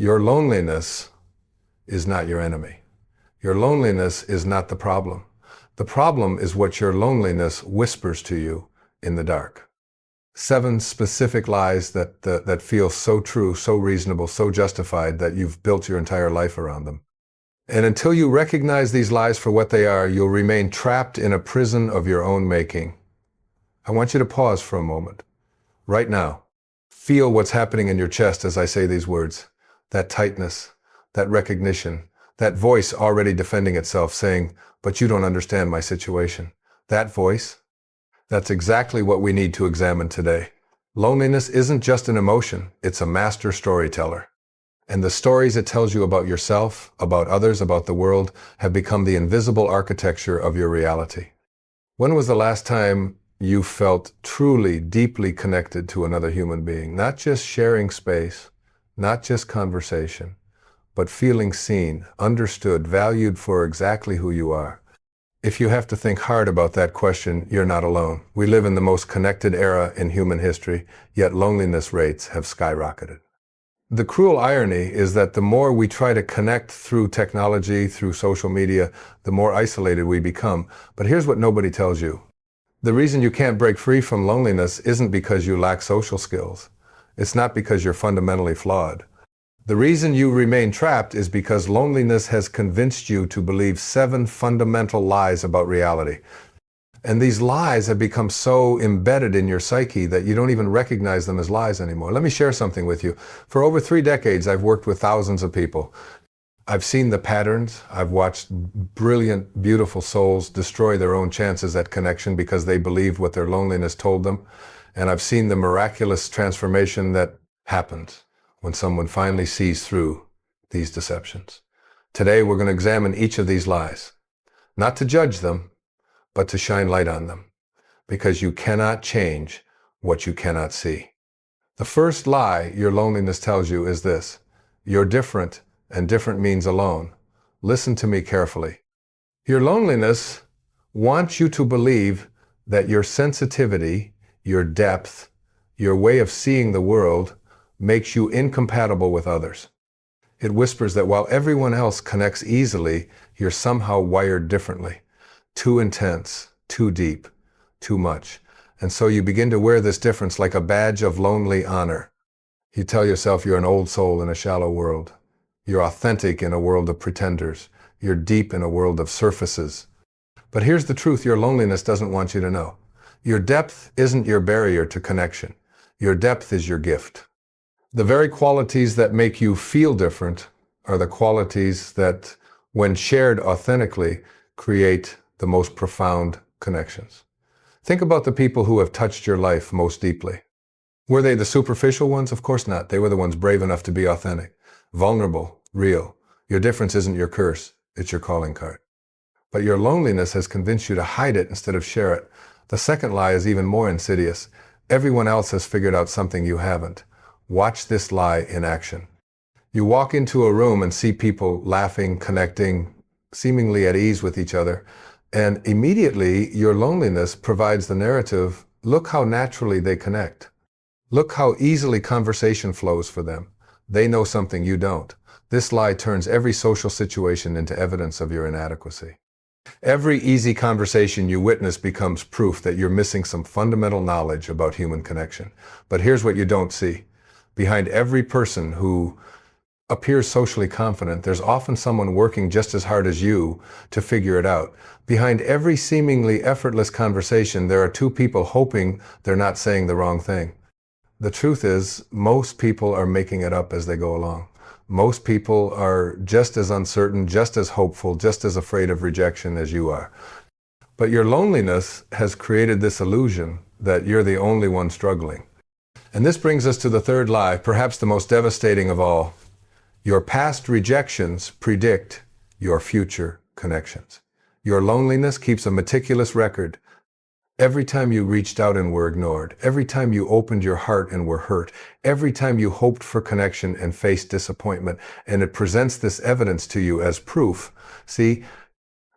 Your loneliness is not your enemy. Your loneliness is not the problem. The problem is what your loneliness whispers to you in the dark. 7 specific lies that feel so true, so reasonable, so justified that you've built your entire life around them. And until you recognize these lies for what they are, you'll remain trapped in a prison of your own making. I want you to pause for a moment. Right now, feel what's happening in your chest as I say these words. That tightness, that recognition, that voice already defending itself, saying, "But you don't understand my situation." That voice, that's exactly what we need to examine today. Loneliness isn't just an emotion, it's a master storyteller. And the stories it tells you about yourself, about others, about the world, have become the invisible architecture of your reality. When was the last time you felt truly, deeply connected to another human being? Not just sharing space, not just conversation, but feeling seen, understood, valued for exactly who you are. If you have to think hard about that question, you're not alone. We live in the most connected era in human history, yet loneliness rates have skyrocketed. The cruel irony is that the more we try to connect through technology, through social media, the more isolated we become. But here's what nobody tells you. The reason you can't break free from loneliness isn't because you lack social skills. It's not because you're fundamentally flawed. The reason you remain trapped is because loneliness has convinced you to believe 7 fundamental lies about reality. And these lies have become so embedded in your psyche that you don't even recognize them as lies anymore. Let me share something with you. For over 3 decades, I've worked with thousands of people. I've seen the patterns. I've watched brilliant, beautiful souls destroy their own chances at connection because they believed what their loneliness told them. And I've seen the miraculous transformation that happens when someone finally sees through these deceptions. Today, we're going to examine each of these lies, not to judge them, but to shine light on them, because you cannot change what you cannot see. The first lie your loneliness tells you is this: you're different, and different means alone. Listen to me carefully. Your loneliness wants you to believe that your sensitivity, your depth, your way of seeing the world makes you incompatible with others. It whispers that while everyone else connects easily, you're somehow wired differently. Too intense, too deep, too much. And so you begin to wear this difference like a badge of lonely honor. You tell yourself you're an old soul in a shallow world. You're authentic in a world of pretenders. You're deep in a world of surfaces. But here's the truth your loneliness doesn't want you to know. Your depth isn't your barrier to connection. Your depth is your gift. The very qualities that make you feel different are the qualities that, when shared authentically, create the most profound connections. Think about the people who have touched your life most deeply. Were they the superficial ones? Of course not. They were the ones brave enough to be authentic, vulnerable, real. Your difference isn't your curse, it's your calling card. But your loneliness has convinced you to hide it instead of share it. The second lie is even more insidious. Everyone else has figured out something you haven't. Watch this lie in action. You walk into a room and see people laughing, connecting, seemingly at ease with each other, and immediately your loneliness provides the narrative, look how naturally they connect. Look how easily conversation flows for them. They know something you don't. This lie turns every social situation into evidence of your inadequacy. Every easy conversation you witness becomes proof that you're missing some fundamental knowledge about human connection. But here's what you don't see. Behind every person who appears socially confident, there's often someone working just as hard as you to figure it out. Behind every seemingly effortless conversation, there are 2 people hoping they're not saying the wrong thing. The truth is, most people are making it up as they go along. Most people are just as uncertain, just as hopeful, just as afraid of rejection as you are. But your loneliness has created this illusion that you're the only one struggling. And this brings us to the third lie, perhaps the most devastating of all. Your past rejections predict your future connections. Your loneliness keeps a meticulous record. Every time you reached out and were ignored, every time you opened your heart and were hurt, every time you hoped for connection and faced disappointment, and it presents this evidence to you as proof. See,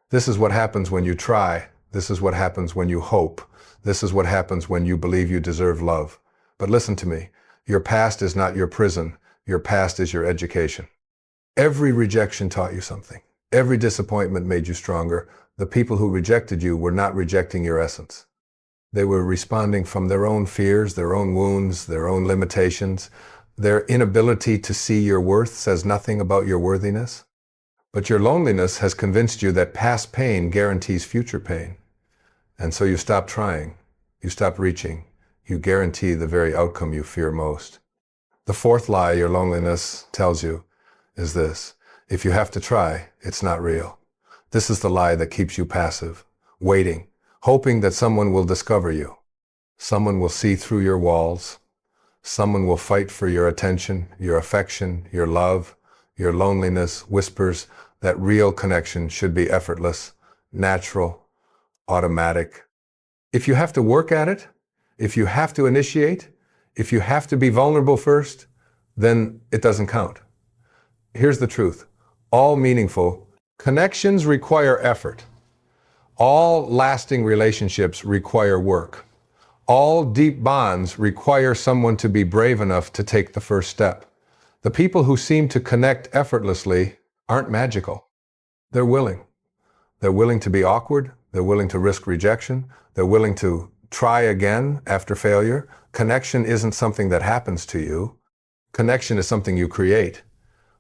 this is what happens when you try. This is what happens when you hope. This is what happens when you believe you deserve love. But listen to me, your past is not your prison. Your past is your education. Every rejection taught you something. Every disappointment made you stronger. The people who rejected you were not rejecting your essence. They were responding from their own fears, their own wounds, their own limitations. Their inability to see your worth says nothing about your worthiness. But your loneliness has convinced you that past pain guarantees future pain. And so you stop trying. You stop reaching. You guarantee the very outcome you fear most. The fourth lie your loneliness tells you is this: if you have to try, it's not real. This is the lie that keeps you passive, waiting, hoping that someone will discover you. Someone will see through your walls. Someone will fight for your attention, your affection, your love. Your loneliness whispers that real connection should be effortless, natural, automatic. If you have to work at it, if you have to initiate, if you have to be vulnerable first, then it doesn't count. Here's the truth. All meaningful connections require effort. All lasting relationships require work. All deep bonds require someone to be brave enough to take the first step. The people who seem to connect effortlessly aren't magical. They're willing. They're willing to be awkward. They're willing to risk rejection. They're willing to try again after failure. Connection isn't something that happens to you. Connection is something you create.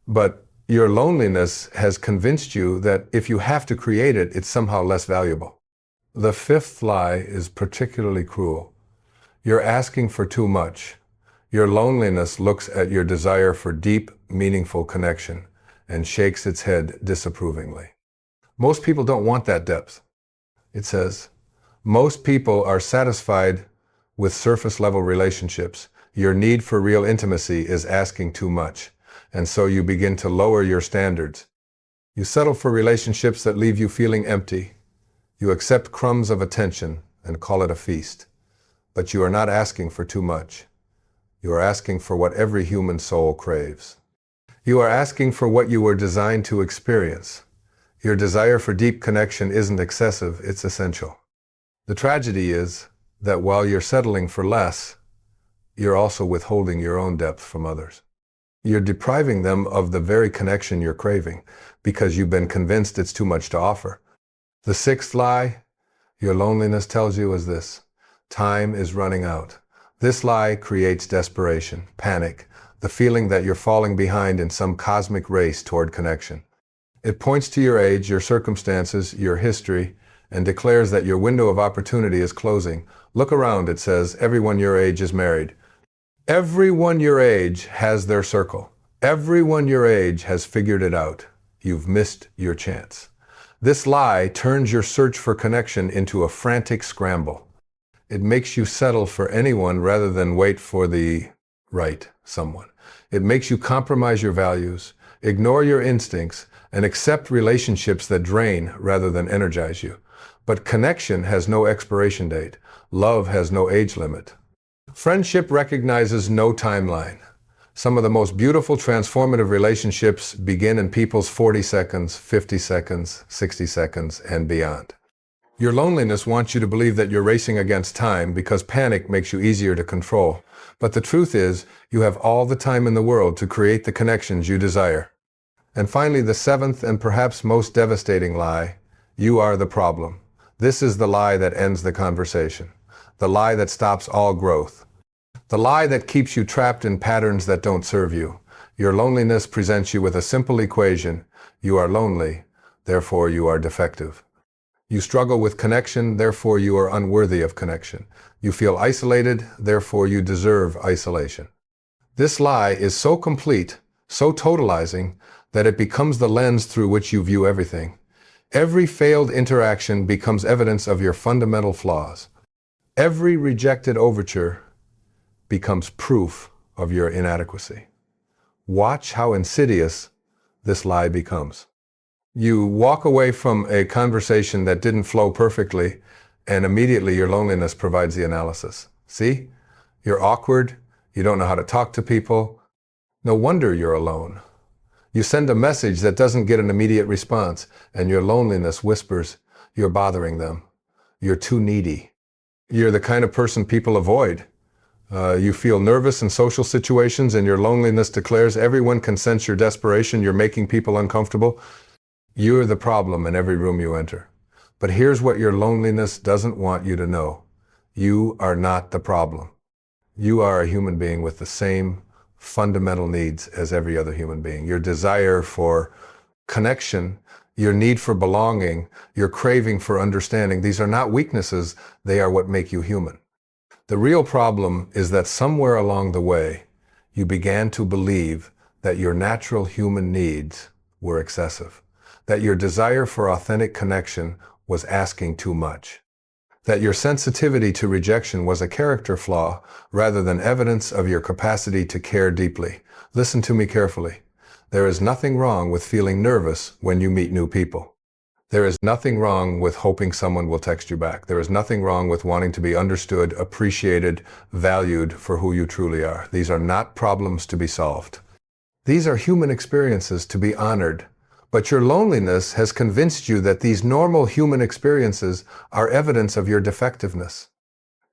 But your loneliness has convinced you that if you have to create it, it's somehow less valuable. The fifth lie is particularly cruel. You're asking for too much. Your loneliness looks at your desire for deep, meaningful connection and shakes its head disapprovingly. Most people don't want that depth. It says, most people are satisfied with surface-level relationships. Your need for real intimacy is asking too much, and so you begin to lower your standards. You settle for relationships that leave you feeling empty. You accept crumbs of attention and call it a feast. But you are not asking for too much. You are asking for what every human soul craves. You are asking for what you were designed to experience. Your desire for deep connection isn't excessive, it's essential. The tragedy is that while you're settling for less, you're also withholding your own depth from others. You're depriving them of the very connection you're craving because you've been convinced it's too much to offer. The sixth lie your loneliness tells you is this: time is running out. This lie creates desperation, panic, the feeling that you're falling behind in some cosmic race toward connection. It points to your age, your circumstances, your history, and declares that your window of opportunity is closing. Look around, it says. Everyone your age is married. Everyone your age has their circle. Everyone your age has figured it out. You've missed your chance. This lie turns your search for connection into a frantic scramble. It makes you settle for anyone rather than wait for the right someone. It makes you compromise your values, ignore your instincts, and accept relationships that drain rather than energize you. But connection has no expiration date. Love has no age limit. Friendship recognizes no timeline. Some of the most beautiful, transformative relationships begin in people's 40 seconds, 50 seconds, 60 seconds, and beyond. Your loneliness wants you to believe that you're racing against time because panic makes you easier to control. But the truth is, you have all the time in the world to create the connections you desire. And finally, the seventh and perhaps most devastating lie: you are the problem. This is the lie that ends the conversation. The lie that stops all growth. The lie that keeps you trapped in patterns that don't serve you. Your loneliness presents you with a simple equation: you are lonely, therefore you are defective. You struggle with connection, therefore you are unworthy of connection. You feel isolated, therefore you deserve isolation. This lie is so complete, so totalizing, that it becomes the lens through which you view everything. Every failed interaction becomes evidence of your fundamental flaws. Every rejected overture becomes proof of your inadequacy. Watch how insidious this lie becomes. You walk away from a conversation that didn't flow perfectly, and immediately your loneliness provides the analysis. See? You're awkward. You don't know how to talk to people. No wonder you're alone. You send a message that doesn't get an immediate response, and your loneliness whispers, you're bothering them. You're too needy. You're the kind of person people avoid. You feel nervous in social situations and your loneliness declares everyone can sense your desperation. You're making people uncomfortable. You're the problem in every room you enter. But here's what your loneliness doesn't want you to know. You are not the problem. You are a human being with the same fundamental needs as every other human being. Your desire for connection, your need for belonging, your craving for understanding, these are not weaknesses, they are what make you human. The real problem is that somewhere along the way, you began to believe that your natural human needs were excessive, that your desire for authentic connection was asking too much, that your sensitivity to rejection was a character flaw rather than evidence of your capacity to care deeply. Listen to me carefully. There is nothing wrong with feeling nervous when you meet new people. There is nothing wrong with hoping someone will text you back. There is nothing wrong with wanting to be understood, appreciated, valued for who you truly are. These are not problems to be solved. These are human experiences to be honored. But your loneliness has convinced you that these normal human experiences are evidence of your defectiveness.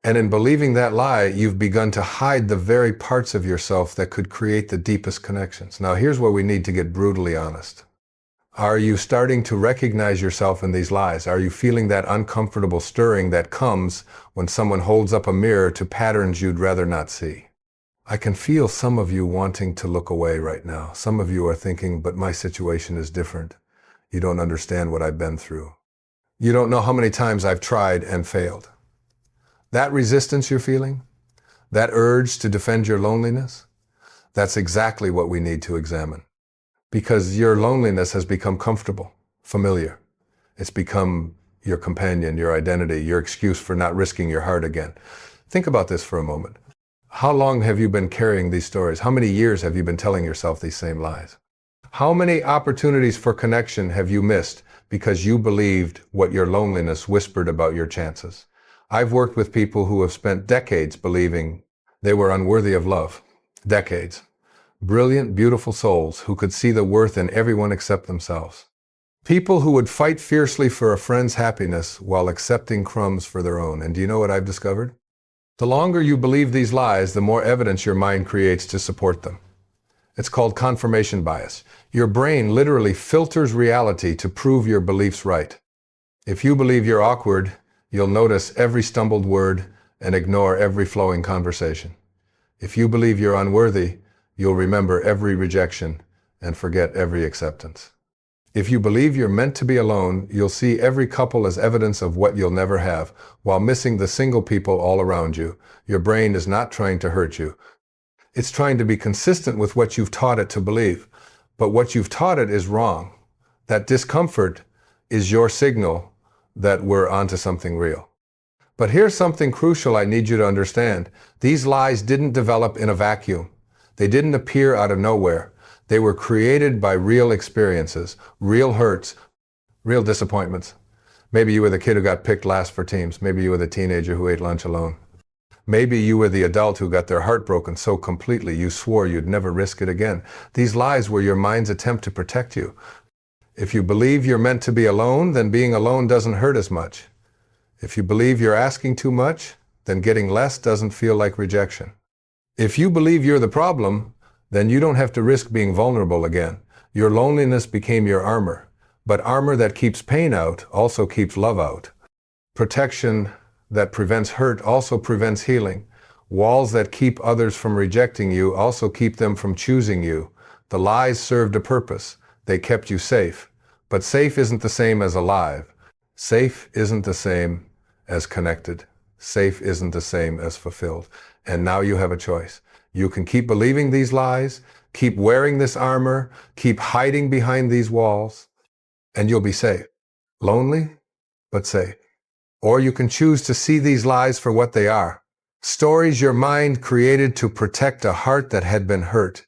And in believing that lie, you've begun to hide the very parts of yourself that could create the deepest connections. Now, here's where we need to get brutally honest. Are you starting to recognize yourself in these lies? Are you feeling that uncomfortable stirring that comes when someone holds up a mirror to patterns you'd rather not see? I can feel some of you wanting to look away right now. Some of you are thinking, but my situation is different. You don't understand what I've been through. You don't know how many times I've tried and failed. That resistance you're feeling, that urge to defend your loneliness, that's exactly what we need to examine. Because your loneliness has become comfortable, familiar. It's become your companion, your identity, your excuse for not risking your heart again. Think about this for a moment. How long have you been carrying these stories? How many years have you been telling yourself these same lies? How many opportunities for connection have you missed because you believed what your loneliness whispered about your chances? I've worked with people who have spent decades believing they were unworthy of love. Decades. Brilliant, beautiful souls who could see the worth in everyone except themselves. People who would fight fiercely for a friend's happiness while accepting crumbs for their own. And do you know what I've discovered? The longer you believe these lies, the more evidence your mind creates to support them. It's called confirmation bias. Your brain literally filters reality to prove your beliefs right. If you believe you're awkward, you'll notice every stumbled word and ignore every flowing conversation. If you believe you're unworthy, you'll remember every rejection and forget every acceptance. If you believe you're meant to be alone, you'll see every couple as evidence of what you'll never have, while missing the single people all around you. Your brain is not trying to hurt you. It's trying to be consistent with what you've taught it to believe. But what you've taught it is wrong. That discomfort is your signal that we're onto something real. But here's something crucial I need you to understand. These lies didn't develop in a vacuum. They didn't appear out of nowhere. They were created by real experiences, real hurts, real disappointments. Maybe you were the kid who got picked last for teams. Maybe you were the teenager who ate lunch alone. Maybe you were the adult who got their heart broken so completely you swore you'd never risk it again. These lies were your mind's attempt to protect you. If you believe you're meant to be alone, then being alone doesn't hurt as much. If you believe you're asking too much, then getting less doesn't feel like rejection. If you believe you're the problem, then you don't have to risk being vulnerable again. Your loneliness became your armor, but armor that keeps pain out also keeps love out. Protection that prevents hurt also prevents healing. Walls that keep others from rejecting you also keep them from choosing you. The lies served a purpose. They kept you safe. But safe isn't the same as alive. Safe isn't the same as connected. Safe isn't the same as fulfilled. And now you have a choice. You can keep believing these lies, keep wearing this armor, keep hiding behind these walls, and you'll be safe. Lonely, but safe. Or you can choose to see these lies for what they are. Stories your mind created to protect a heart that had been hurt.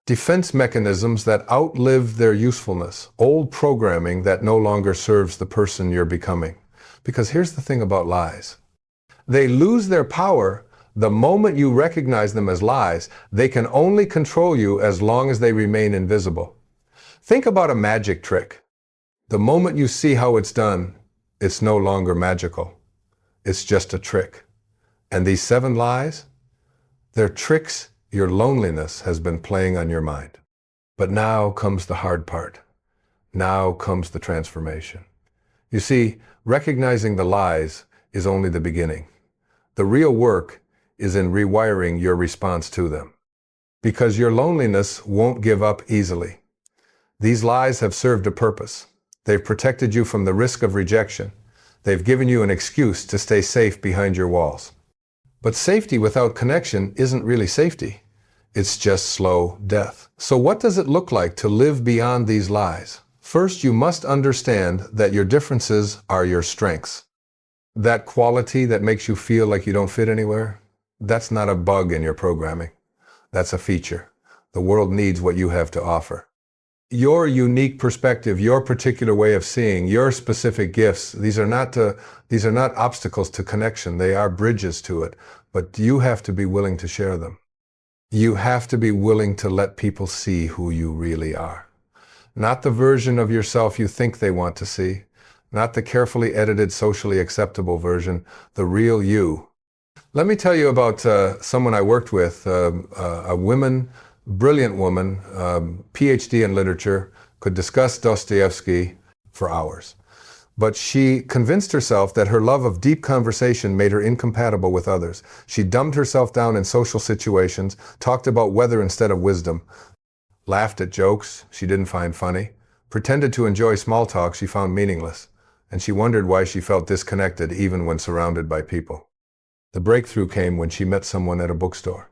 Defense mechanisms that outlived their usefulness. Old programming that no longer serves the person you're becoming. Because here's the thing about lies. They lose their power the moment you recognize them as lies. They can only control you as long as they remain invisible. Think about a magic trick. The moment you see how it's done, it's no longer magical. It's just a trick. And these 7 lies, They're tricks your loneliness has been playing on your mind. But now comes the hard part. Now comes the transformation. You see, recognizing the lies is only the beginning. The real work is in rewiring your response to them. Because your loneliness won't give up easily. These lies have served a purpose. They've protected you from the risk of rejection. They've given you an excuse to stay safe behind your walls. But safety without connection isn't really safety. It's just slow death. So what does it look like to live beyond these lies? First, you must understand that your differences are your strengths. That quality that makes you feel like you don't fit anywhere, that's not a bug in your programming. That's a feature. The world needs what you have to offer. Your unique perspective, your particular way of seeing, your specific gifts, these are not obstacles to connection. They are bridges to it. But you have to be willing to share them. You have to be willing to let people see who you really are. Not the version of yourself you think they want to see. Not the carefully edited, socially acceptable version. The real you. Let me tell you about someone I worked with, a brilliant woman, PhD in literature, could discuss Dostoevsky for hours. But she convinced herself that her love of deep conversation made her incompatible with others. She dumbed herself down in social situations, talked about weather instead of wisdom, laughed at jokes she didn't find funny, pretended to enjoy small talk she found meaningless, and she wondered why she felt disconnected even when surrounded by people. The breakthrough came when she met someone at a bookstore.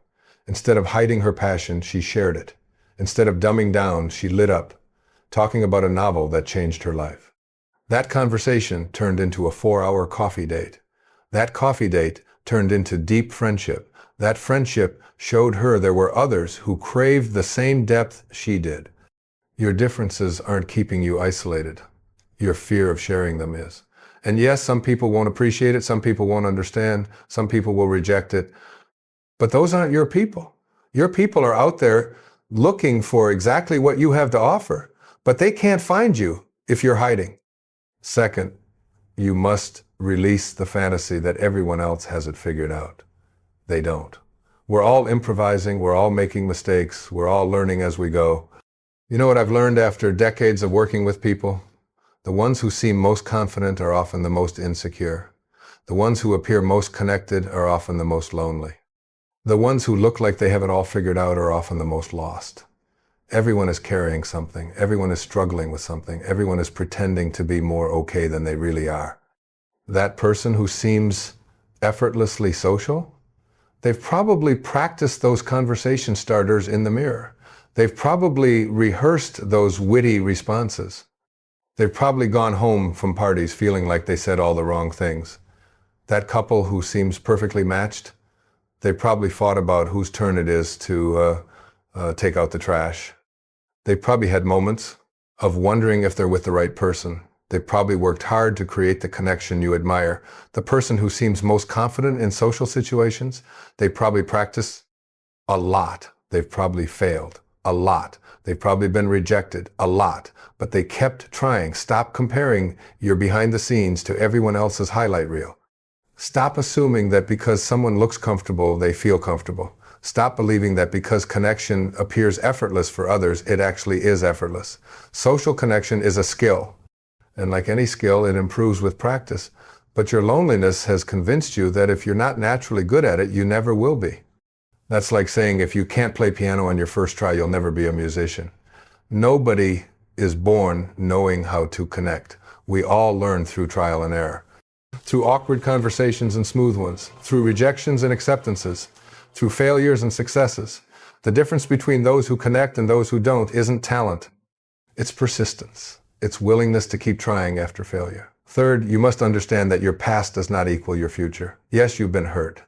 Instead of hiding her passion, she shared it. Instead of dumbing down, she lit up, talking about a novel that changed her life. That conversation turned into a 4-hour coffee date. That coffee date turned into deep friendship. That friendship showed her there were others who craved the same depth she did. Your differences aren't keeping you isolated. Your fear of sharing them is. And yes, some people won't appreciate it, some people won't understand, some people will reject it. But those aren't your people. Your people are out there looking for exactly what you have to offer, but they can't find you if you're hiding. Second, you must release the fantasy that everyone else has it figured out. They don't. We're all improvising, we're all making mistakes, we're all learning as we go. You know what I've learned after decades of working with people? The ones who seem most confident are often the most insecure. The ones who appear most connected are often the most lonely. The ones who look like they have it all figured out are often the most lost. Everyone is carrying something. Everyone is struggling with something. Everyone is pretending to be more okay than they really are. That person who seems effortlessly social, they've probably practiced those conversation starters in the mirror. They've probably rehearsed those witty responses. They've probably gone home from parties feeling like they said all the wrong things. That couple who seems perfectly matched, they probably fought about whose turn it is to take out the trash. They probably had moments of wondering if they're with the right person. They probably worked hard to create the connection you admire. The person who seems most confident in social situations, they probably practice a lot. They've probably failed a lot. They've probably been rejected a lot, but they kept trying. Stop comparing your behind the scenes to everyone else's highlight reel. Stop assuming that because someone looks comfortable, they feel comfortable. Stop believing that because connection appears effortless for others, it actually is effortless. Social connection is a skill. And like any skill, it improves with practice. But your loneliness has convinced you that if you're not naturally good at it, you never will be. That's like saying if you can't play piano on your first try, you'll never be a musician. Nobody is born knowing how to connect. We all learn through trial and error. Through awkward conversations and smooth ones. Through rejections and acceptances. Through failures and successes. The difference between those who connect and those who don't isn't talent. It's persistence. It's willingness to keep trying after failure. Third, you must understand that your past does not equal your future. Yes, you've been hurt.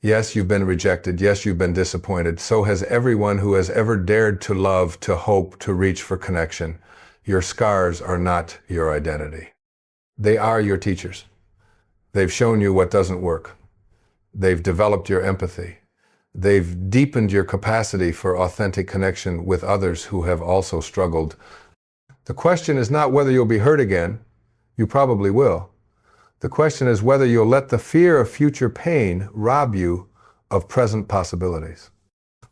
Yes, you've been rejected. Yes, you've been disappointed. So has everyone who has ever dared to love, to hope, to reach for connection. Your scars are not your identity. They are your teachers. They've shown you what doesn't work. They've developed your empathy. They've deepened your capacity for authentic connection with others who have also struggled. The question is not whether you'll be hurt again. You probably will. The question is whether you'll let the fear of future pain rob you of present possibilities.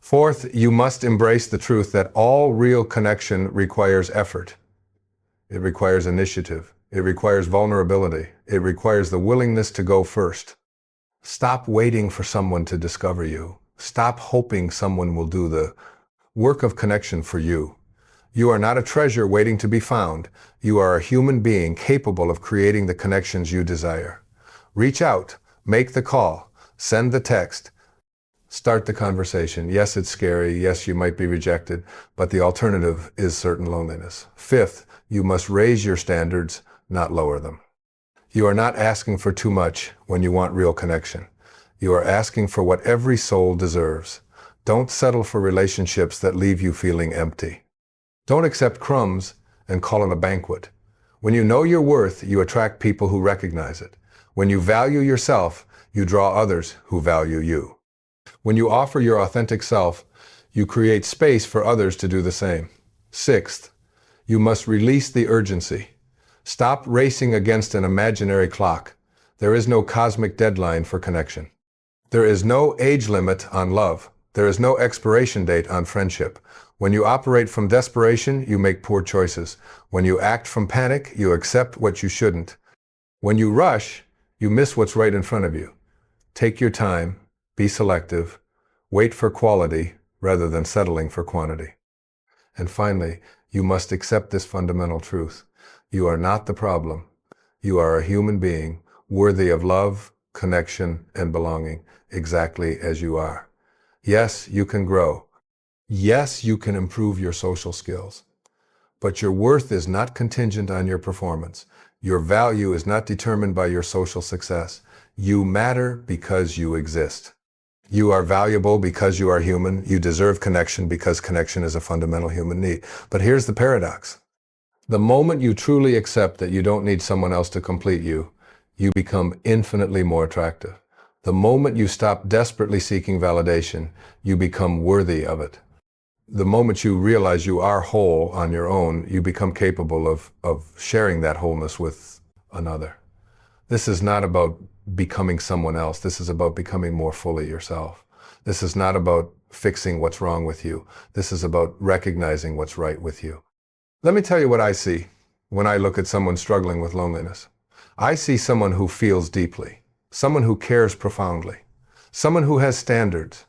Fourth, you must embrace the truth that all real connection requires effort. It requires initiative. It requires vulnerability. It requires the willingness to go first. Stop waiting for someone to discover you. Stop hoping someone will do the work of connection for you. You are not a treasure waiting to be found. You are a human being capable of creating the connections you desire. Reach out, make the call, send the text, start the conversation. Yes, it's scary. Yes, you might be rejected, but the alternative is certain loneliness. Fifth, you must raise your standards, not lower them. You are not asking for too much when you want real connection. You are asking for what every soul deserves. Don't settle for relationships that leave you feeling empty. Don't accept crumbs and call it a banquet. When you know your worth, you attract people who recognize it. When you value yourself, you draw others who value you. When you offer your authentic self, you create space for others to do the same. Sixth, you must release the urgency. Stop racing against an imaginary clock. There is no cosmic deadline for connection. There is no age limit on love. There is no expiration date on friendship. When you operate from desperation, you make poor choices. When you act from panic, you accept what you shouldn't. When you rush, you miss what's right in front of you. Take your time, be selective, wait for quality rather than settling for quantity. And finally, you must accept this fundamental truth. You are not the problem. You are a human being worthy of love, connection, and belonging exactly as you are. Yes, you can grow. Yes, you can improve your social skills. But your worth is not contingent on your performance. Your value is not determined by your social success. You matter because you exist. You are valuable because you are human. You deserve connection because connection is a fundamental human need. But here's the paradox. The moment you truly accept that you don't need someone else to complete you, you become infinitely more attractive. The moment you stop desperately seeking validation, you become worthy of it. The moment you realize you are whole on your own, you become capable of sharing that wholeness with another. This is not about becoming someone else. This is about becoming more fully yourself. This is not about fixing what's wrong with you. This is about recognizing what's right with you. Let me tell you what I see when I look at someone struggling with loneliness. I see someone who feels deeply, someone who cares profoundly, someone who has standards,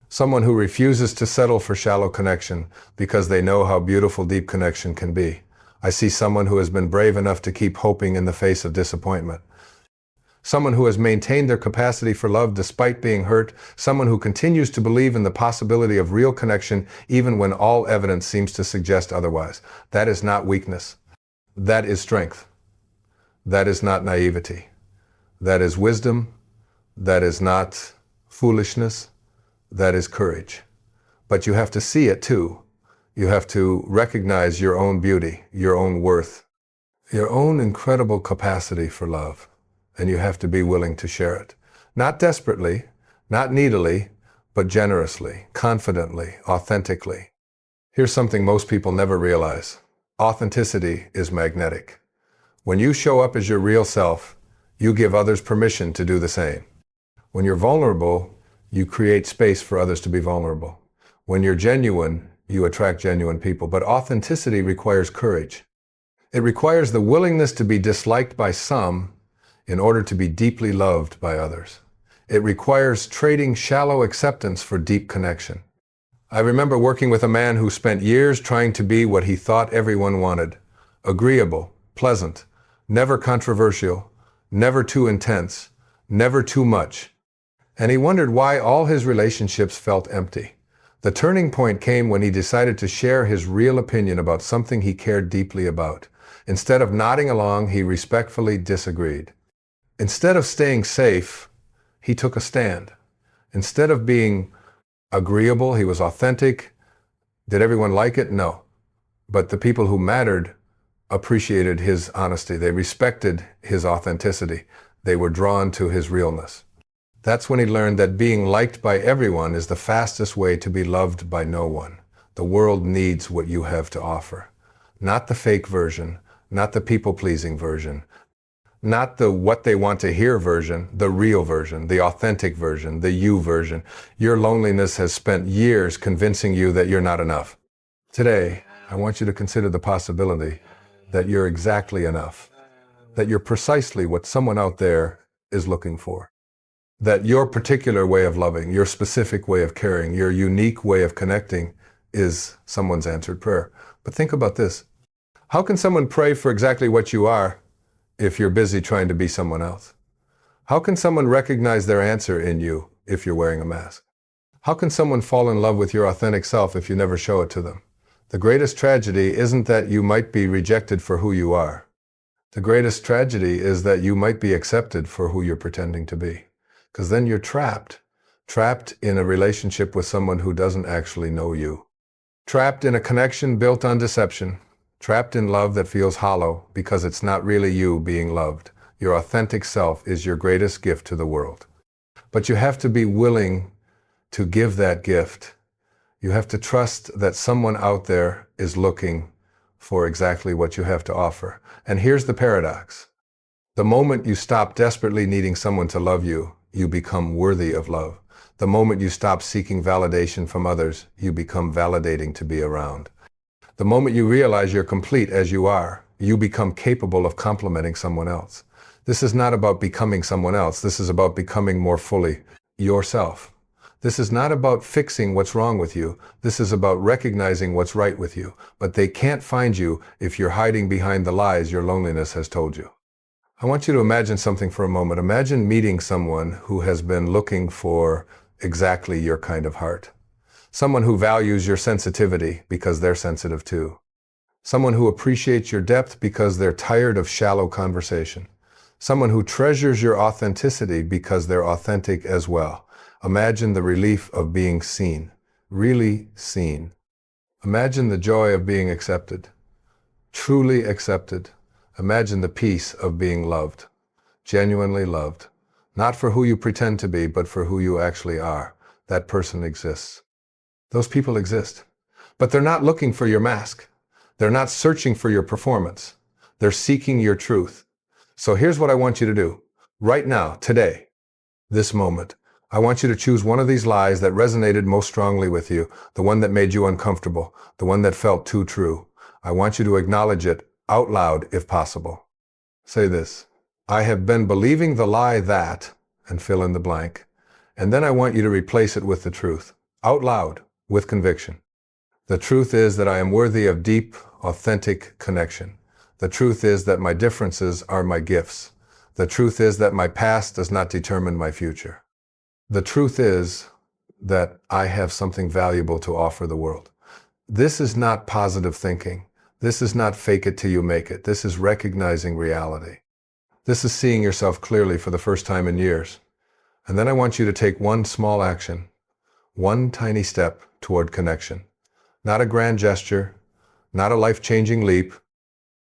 someone who refuses to settle for shallow connection because they know how beautiful deep connection can be. I see someone who has been brave enough to keep hoping in the face of disappointment. Someone who has maintained their capacity for love despite being hurt. Someone who continues to believe in the possibility of real connection even when all evidence seems to suggest otherwise. That is not weakness. That is strength. That is not naivety. That is wisdom. That is not foolishness. That is courage. But you have to see it too. You have to recognize your own beauty, your own worth, your own incredible capacity for love. And you have to be willing to share it. Not desperately, not needily, but generously, confidently, authentically. Here's something most people never realize. Authenticity is magnetic. When you show up as your real self, you give others permission to do the same. When you're vulnerable, you create space for others to be vulnerable. When you're genuine, you attract genuine people. But authenticity requires courage. It requires the willingness to be disliked by some in order to be deeply loved by others. It requires trading shallow acceptance for deep connection. I remember working with a man who spent years trying to be what he thought everyone wanted. Agreeable, pleasant, never controversial, never too intense, never too much. And he wondered why all his relationships felt empty. The turning point came when he decided to share his real opinion about something he cared deeply about. Instead of nodding along, he respectfully disagreed. Instead of staying safe, he took a stand. Instead of being agreeable, he was authentic. Did everyone like it? No. But the people who mattered appreciated his honesty. They respected his authenticity. They were drawn to his realness. That's when he learned that being liked by everyone is the fastest way to be loved by no one. The world needs what you have to offer. Not the fake version, not the people-pleasing version, Not the what they want to hear version, the real version, the authentic version, the you version. Your loneliness has spent years convincing you that you're not enough. Today, I want you to consider the possibility that you're exactly enough, that you're precisely what someone out there is looking for, that your particular way of loving, your specific way of caring, your unique way of connecting is someone's answered prayer. But think about this. How can someone pray for exactly what you are if you're busy trying to be someone else? How can someone recognize their answer in you if you're wearing a mask? How can someone fall in love with your authentic self if you never show it to them? The greatest tragedy isn't that you might be rejected for who you are. The greatest tragedy is that you might be accepted for who you're pretending to be. Because then you're trapped in a relationship with someone who doesn't actually know you. Trapped in a connection built on deception. Trapped in love that feels hollow because it's not really you being loved. Your authentic self is your greatest gift to the world. But you have to be willing to give that gift. You have to trust that someone out there is looking for exactly what you have to offer. And here's the paradox. The moment you stop desperately needing someone to love you, you become worthy of love. The moment you stop seeking validation from others, you become validating to be around. The moment you realize you're complete as you are, you become capable of complimenting someone else. This is not about becoming someone else. This is about becoming more fully yourself. This is not about fixing what's wrong with you. This is about recognizing what's right with you. But they can't find you if you're hiding behind the lies your loneliness has told you. I want you to imagine something for a moment. Imagine meeting someone who has been looking for exactly your kind of heart. Someone who values your sensitivity because they're sensitive too. Someone who appreciates your depth because they're tired of shallow conversation. Someone who treasures your authenticity because they're authentic as well. Imagine the relief of being seen, really seen. Imagine the joy of being accepted, truly accepted. Imagine the peace of being loved, genuinely loved. Not for who you pretend to be, but for who you actually are. That person exists. Those people exist. But they're not looking for your mask. They're not searching for your performance. They're seeking your truth. So here's what I want you to do. Right now, today, this moment, I want you to choose one of these lies that resonated most strongly with you, the one that made you uncomfortable, the one that felt too true. I want you to acknowledge it out loud if possible. Say this: I have been believing the lie that, and fill in the blank. And then I want you to replace it with the truth, out loud, with conviction. The truth is that I am worthy of deep, authentic connection. The truth is that my differences are my gifts. The truth is that my past does not determine my future. The truth is that I have something valuable to offer the world. This is not positive thinking. This is not fake it till you make it. This is recognizing reality. This is seeing yourself clearly for the first time in years. And then I want you to take one small action, one tiny step toward connection. Not a grand gesture, not a life-changing leap,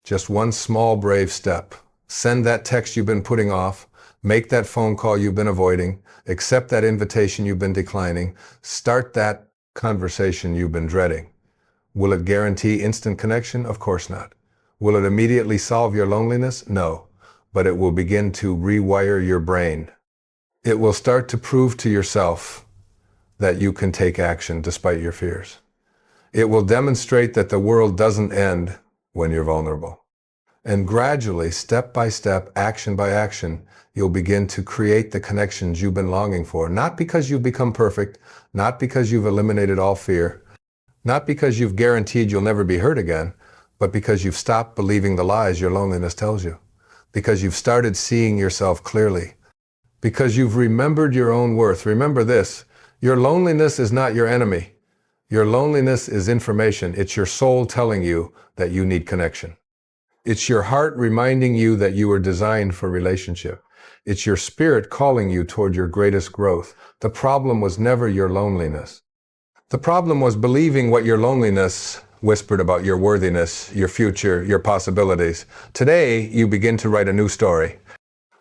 just one small, brave step. Send that text you've been putting off, make that phone call you've been avoiding, accept that invitation you've been declining, start that conversation you've been dreading. Will it guarantee instant connection? Of course not. Will it immediately solve your loneliness? No. But it will begin to rewire your brain. It will start to prove to yourself that you can take action despite your fears. It will demonstrate that the world doesn't end when you're vulnerable. And gradually, step by step, action by action, you'll begin to create the connections you've been longing for. Not because you've become perfect, not because you've eliminated all fear, not because you've guaranteed you'll never be hurt again, but because you've stopped believing the lies your loneliness tells you. Because you've started seeing yourself clearly. Because you've remembered your own worth. Remember this: your loneliness is not your enemy. Your loneliness is information. It's your soul telling you that you need connection. It's your heart reminding you that you were designed for relationship. It's your spirit calling you toward your greatest growth. The problem was never your loneliness. The problem was believing what your loneliness whispered about your worthiness, your future, your possibilities. Today, you begin to write a new story.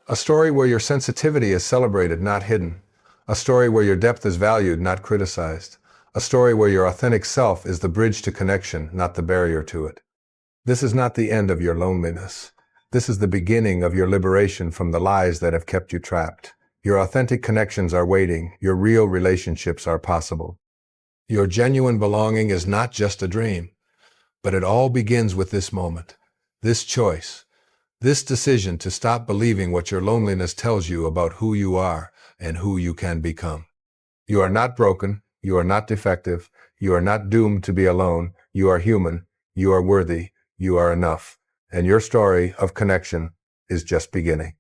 A story where your sensitivity is celebrated, not hidden. A story where your depth is valued, not criticized. A story where your authentic self is the bridge to connection, not the barrier to it. This is not the end of your loneliness. This is the beginning of your liberation from the lies that have kept you trapped. Your authentic connections are waiting. Your real relationships are possible. Your genuine belonging is not just a dream, but it all begins with this moment, this choice, this decision to stop believing what your loneliness tells you about who you are and who you can become. You are not broken. You are not defective. You are not doomed to be alone. You are human. You are worthy. You are enough. And your story of connection is just beginning.